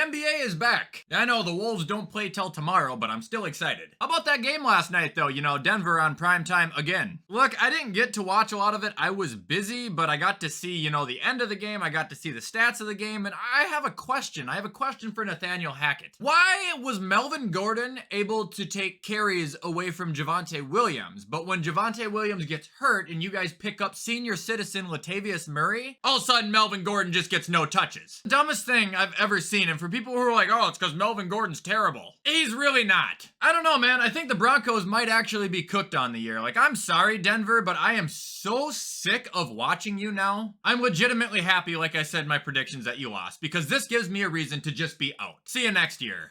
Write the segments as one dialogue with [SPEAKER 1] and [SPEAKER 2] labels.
[SPEAKER 1] NBA is back. I know the Wolves don't play till tomorrow, but I'm still excited. How about that game last night though? You know, Denver on primetime again. Look, I didn't get to watch a lot of it. I was busy, but I got to see, you know, the end of the game. I got to see the stats of the game, and I have a question. I have a question for Nathaniel Hackett. Why was Melvin Gordon able to take carries away from Javonte Williams, but when Javonte Williams gets hurt and you guys pick up senior citizen Latavius Murray, all of a sudden Melvin Gordon just gets no touches? Dumbest thing I've ever seen. And for people who are like, oh, it's because Melvin Gordon's terrible. He's really not. I don't know, man. I think the Broncos might actually be cooked on the year. Like, I'm sorry, Denver, but I am so sick of watching you now. I'm legitimately happy, like I said in my predictions, that you lost, because this gives me a reason to just be out. See you next year.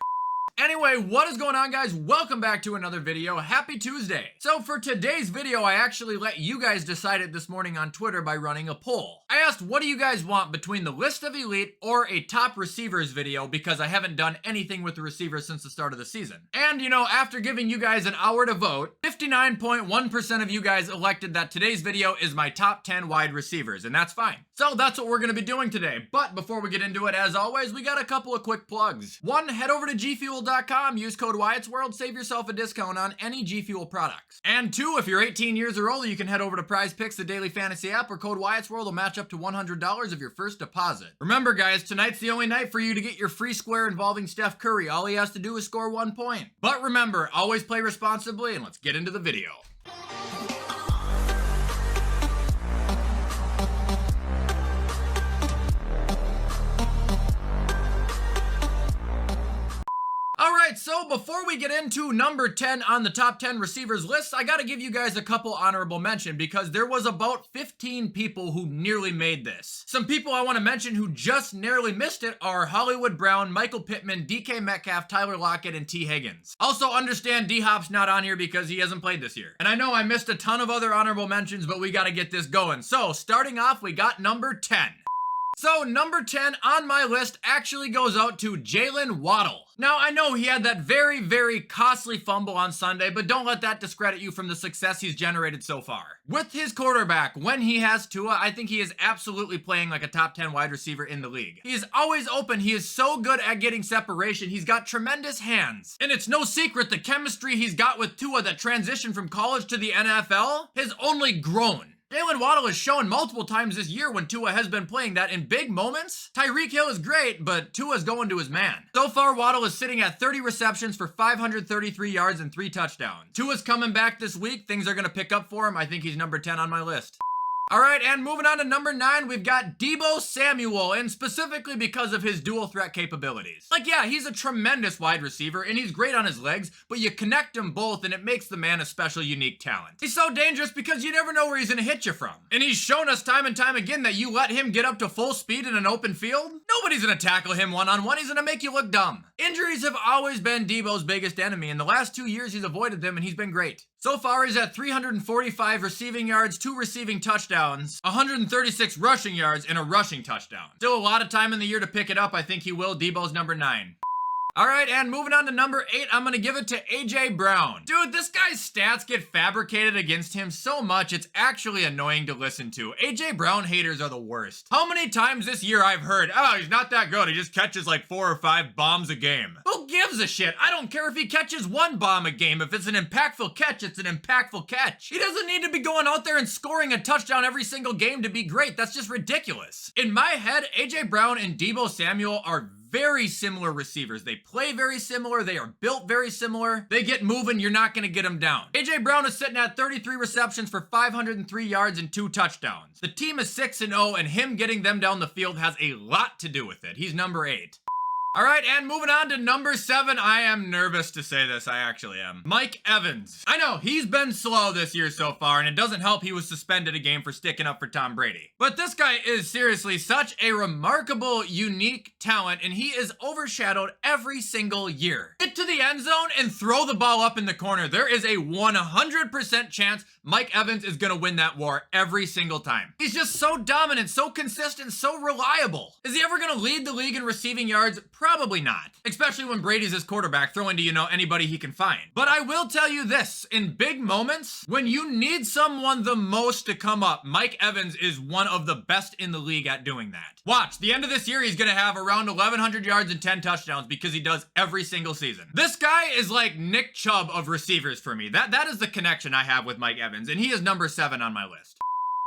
[SPEAKER 1] Anyway, what is going on, guys? Welcome back to another video. Happy Tuesday. So for today's video, I actually let you guys decide it this morning on Twitter by running a poll. I asked, what do you guys want between the list of elite or a top receivers video, because I haven't done anything with the receivers since the start of the season. And you know, after giving you guys an hour to vote, 59.1% of you guys elected that today's video is my top 10 wide receivers, and that's fine. So that's what we're going to be doing today. But before we get into it, as always, we got a couple of quick plugs. One, head over to GFuel.com, use code WyattzWorld, save yourself a discount on any G Fuel products. And two, if you're 18 years or older, you can head over to Prize Picks, the daily fantasy app, where code WyattzWorld will match up to $100 of your first deposit. Remember, guys, tonight's the only night for you to get your free square involving Steph Curry. All he has to do is score 1 point. But remember, always play responsibly, and let's get into the video. Alright, so before we get into number 10 on the top 10 receivers list, I gotta give you guys a couple honorable mention, because there was about 15 people who nearly made this. Some people I want to mention who just narrowly missed it are Hollywood Brown, Michael Pittman, DK Metcalf, Tyler Lockett, and T. Higgins. Also understand D-Hop's not on here because he hasn't played this year. And I know I missed a ton of other honorable mentions, but we gotta get this going. So, starting off, we got number 10. So, number 10 on my list actually goes out to Jalen Waddle. Now, I know he had that very, very costly fumble on Sunday, but don't let that discredit you from the success he's generated so far. With his quarterback, when he has Tua, I think he is absolutely playing like a top 10 wide receiver in the league. He is always open. He is so good at getting separation. He's got tremendous hands. And it's no secret the chemistry he's got with Tua that transition from college to the NFL has only grown. Jalen Waddle has shown multiple times this year when Tua has been playing that in big moments, Tyreek Hill is great, but Tua's going to his man. So far, Waddle is sitting at 30 receptions for 533 yards and 3 touchdowns. Tua's coming back this week. Things are going to pick up for him. I think he's number 10 on my list. Alright, and moving on to number 9, we've got Deebo Samuel, and specifically because of his dual threat capabilities. Like, yeah, he's a tremendous wide receiver, and he's great on his legs, but you connect them both, and it makes the man a special, unique talent. He's so dangerous because you never know where he's gonna hit you from. And he's shown us time and time again that you let him get up to full speed in an open field, nobody's gonna tackle him one-on-one, he's gonna make you look dumb. Injuries have always been Deebo's biggest enemy. In the last 2 years, he's avoided them, and he's been great. So far, he's at 345 receiving yards, 2 receiving touchdowns, 136 rushing yards, and a rushing touchdown. Still a lot of time in the year to pick it up. I think he will. Deebo's number 9. Alright, and moving on to number 8, I'm gonna give it to AJ Brown. Dude, this guy's stats get fabricated against him so much, it's actually annoying to listen to. AJ Brown haters are the worst. How many times this year I've heard, oh, he's not that good, he just catches like 4 or 5 bombs a game. Who gives a shit? I don't care if he catches 1 bomb a game. If it's an impactful catch, it's an impactful catch. He doesn't need to be going out there and scoring a touchdown every single game to be great. That's just ridiculous. In my head, AJ Brown and Deebo Samuel are very similar receivers. They play very similar. They are built very similar. They get moving. You're not going to get them down. AJ Brown is sitting at 33 receptions for 503 yards and 2 touchdowns. The team is 6-0, and him getting them down the field has a lot to do with it. He's number 8. Alright, and moving on to number 7, I am nervous to say this, I actually am. Mike Evans. I know, he's been slow this year so far, and it doesn't help he was suspended a game for sticking up for Tom Brady. But this guy is seriously such a remarkable, unique talent, and he is overshadowed every single year. Get to the end zone and throw the ball up in the corner. There is a 100% chance Mike Evans is gonna win that war every single time. He's just so dominant, so consistent, so reliable. Is he ever gonna lead the league in receiving yards? Probably not. Especially when Brady's his quarterback, throwing to, anybody he can find. But I will tell you this, in big moments, when you need someone the most to come up, Mike Evans is one of the best in the league at doing that. Watch, the end of this year, he's gonna have around 1,100 yards and 10 touchdowns because he does every single season. This guy is like Nick Chubb of receivers for me. That is the connection I have with Mike Evans, and he is number 7 on my list.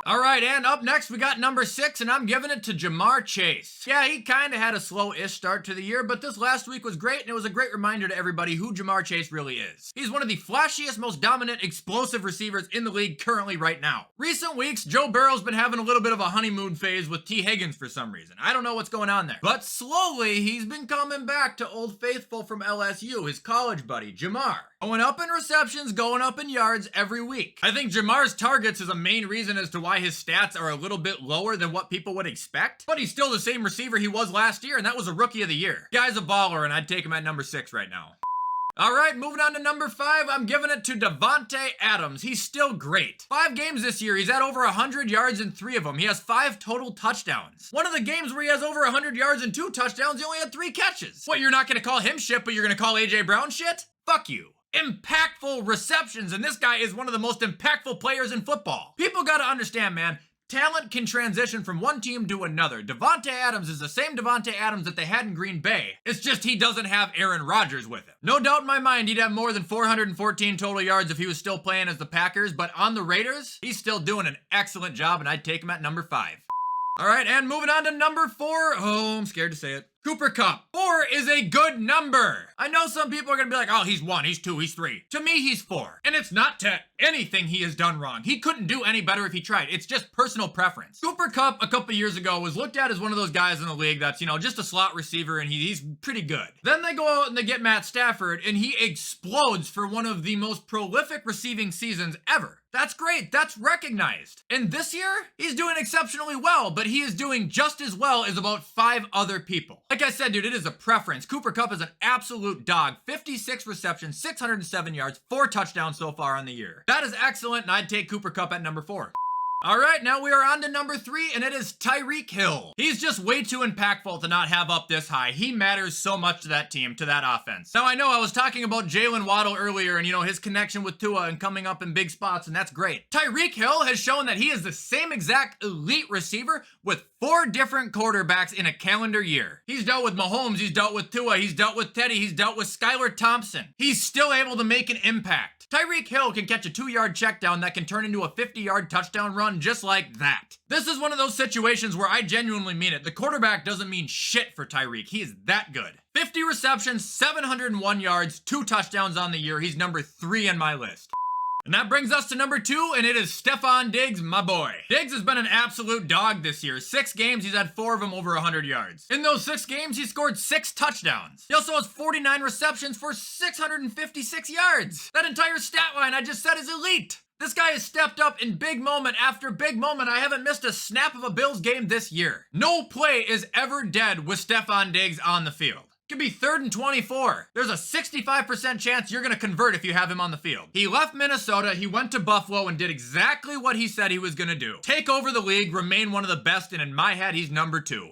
[SPEAKER 1] All right, and up next, we got number 6, and I'm giving it to Ja'Marr Chase. Yeah, he kind of had a slow-ish start to the year, but this last week was great, and it was a great reminder to everybody who Ja'Marr Chase really is. He's one of the flashiest, most dominant, explosive receivers in the league currently right now. Recent weeks, Joe Burrow's been having a little bit of a honeymoon phase with T. Higgins for some reason. I don't know what's going on there. But slowly, he's been coming back to Old Faithful from LSU, his college buddy, Ja'Marr. Going up in receptions, going up in yards every week. I think Jamar's targets is a main reason as to why his stats are a little bit lower than what people would expect, but he's still the same receiver he was last year, and that was a rookie of the year. Guy's a baller, and I'd take him at number 6 right now. All right, moving on to number 5, I'm giving it to Davante Adams. He's still great. 5 games this year, he's at over 100 yards in 3 of them. He has 5 total touchdowns. One of the games where he has over 100 yards and 2 touchdowns, he only had 3 catches. What, you're not gonna call him shit, but you're gonna call A.J. Brown shit? Fuck you. Impactful receptions, and this guy is one of the most impactful players in football. People gotta understand, man. Talent can transition from one team to another. Davante Adams is the same Davante Adams that they had in Green Bay. It's just he doesn't have Aaron Rodgers with him. No doubt in my mind he'd have more than 414 total yards if he was still playing as the Packers, but on the Raiders, he's still doing an excellent job, and I'd take him at number 5. All right, and moving on to number 4. Oh, I'm scared to say it. Cooper Kupp. 4 is a good number. I know some people are gonna be like, oh, he's 1, he's 2, he's 3. To me, he's 4. And it's not to anything he has done wrong. He couldn't do any better if he tried. It's just personal preference. Cooper Kupp, a couple years ago, was looked at as one of those guys in the league that's, just a slot receiver, and he's pretty good. Then they go out and they get Matt Stafford, and he explodes for one of the most prolific receiving seasons ever. That's great. That's recognized. And this year, he's doing exceptionally well, but he is doing just as well as about 5 other people. Like I said, dude, it is a preference. Cooper Kupp is an absolute dog. 56 receptions, 607 yards, 4 touchdowns so far on the year. That is excellent, and I'd take Cooper Kupp at number 4. All right, now we are on to number 3, and it is Tyreek Hill. He's just way too impactful to not have up this high. He matters so much to that team, to that offense. Now, I know I was talking about Jalen Waddle earlier and, his connection with Tua and coming up in big spots, and that's great. Tyreek Hill has shown that he is the same exact elite receiver with 4 different quarterbacks in a calendar year. He's dealt with Mahomes, he's dealt with Tua, he's dealt with Teddy, he's dealt with Skylar Thompson. He's still able to make an impact. Tyreek Hill can catch a 2-yard check down that can turn into a 50-yard touchdown run just like that. This is one of those situations where I genuinely mean it. The quarterback doesn't mean shit for Tyreek. He is that good. 50 receptions, 701 yards, 2 touchdowns on the year. He's number 3 on my list. And that brings us to number 2, and it is Stefon Diggs, my boy. Diggs has been an absolute dog this year. 6 games, he's had 4 of them over 100 yards. In those 6 games, he scored 6 touchdowns. He also has 49 receptions for 656 yards. That entire stat line I just said is elite. This guy has stepped up in big moment after big moment. I haven't missed a snap of a Bills game this year. No play is ever dead with Stefon Diggs on the field. Could be 3rd and 24. There's a 65% chance you're gonna convert if you have him on the field. He left Minnesota, he went to Buffalo and did exactly what he said he was gonna do. Take over the league, remain one of the best, and in my head, he's number 2.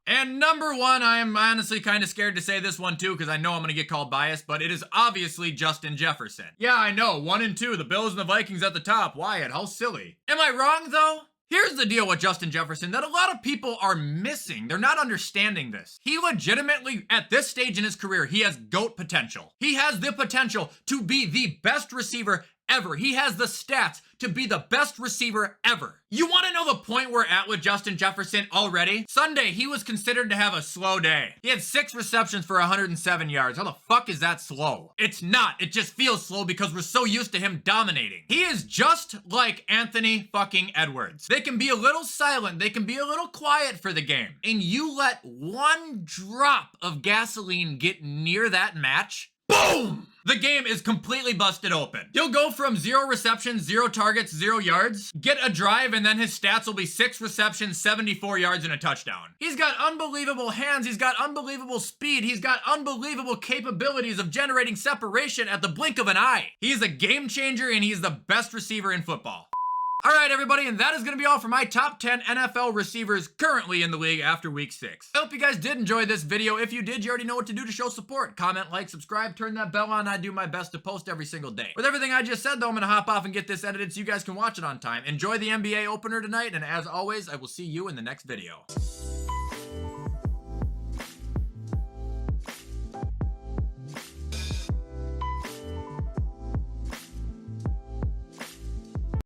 [SPEAKER 1] And number 1, I am honestly kind of scared to say this one too, because I know I'm gonna get called biased, but it is obviously Justin Jefferson. Yeah, I know, 1 and 2, the Bills and the Vikings at the top. Wyatt, how silly. Am I wrong though? Here's the deal with Justin Jefferson that a lot of people are missing. They're not understanding this. He legitimately, at this stage in his career, he has GOAT potential. He has the potential to be the best receiver ever. He has the stats to be the best receiver ever. You want to know the point we're at with Justin Jefferson already? Sunday, he was considered to have a slow day. He had 6 receptions for 107 yards. How the fuck is that slow? It's not. It just feels slow because we're so used to him dominating. He is just like Anthony fucking Edwards. They can be a little silent. They can be a little quiet for the game. And you let 1 drop of gasoline get near that match, boom! The game is completely busted open. He'll go from 0 receptions, 0 targets, 0 yards, get a drive, and then his stats will be 6 receptions, 74 yards, and a touchdown. He's got unbelievable hands. He's got unbelievable speed. He's got unbelievable capabilities of generating separation at the blink of an eye. He is a game changer, and he's the best receiver in football. All right, everybody, and that is going to be all for my top 10 NFL receivers currently in the league after week 6. I hope you guys did enjoy this video. If you did, you already know what to do to show support. Comment, like, subscribe, turn that bell on. I do my best to post every single day. With everything I just said, though, I'm going to hop off and get this edited so you guys can watch it on time. Enjoy the NBA opener tonight, and as always, I will see you in the next video.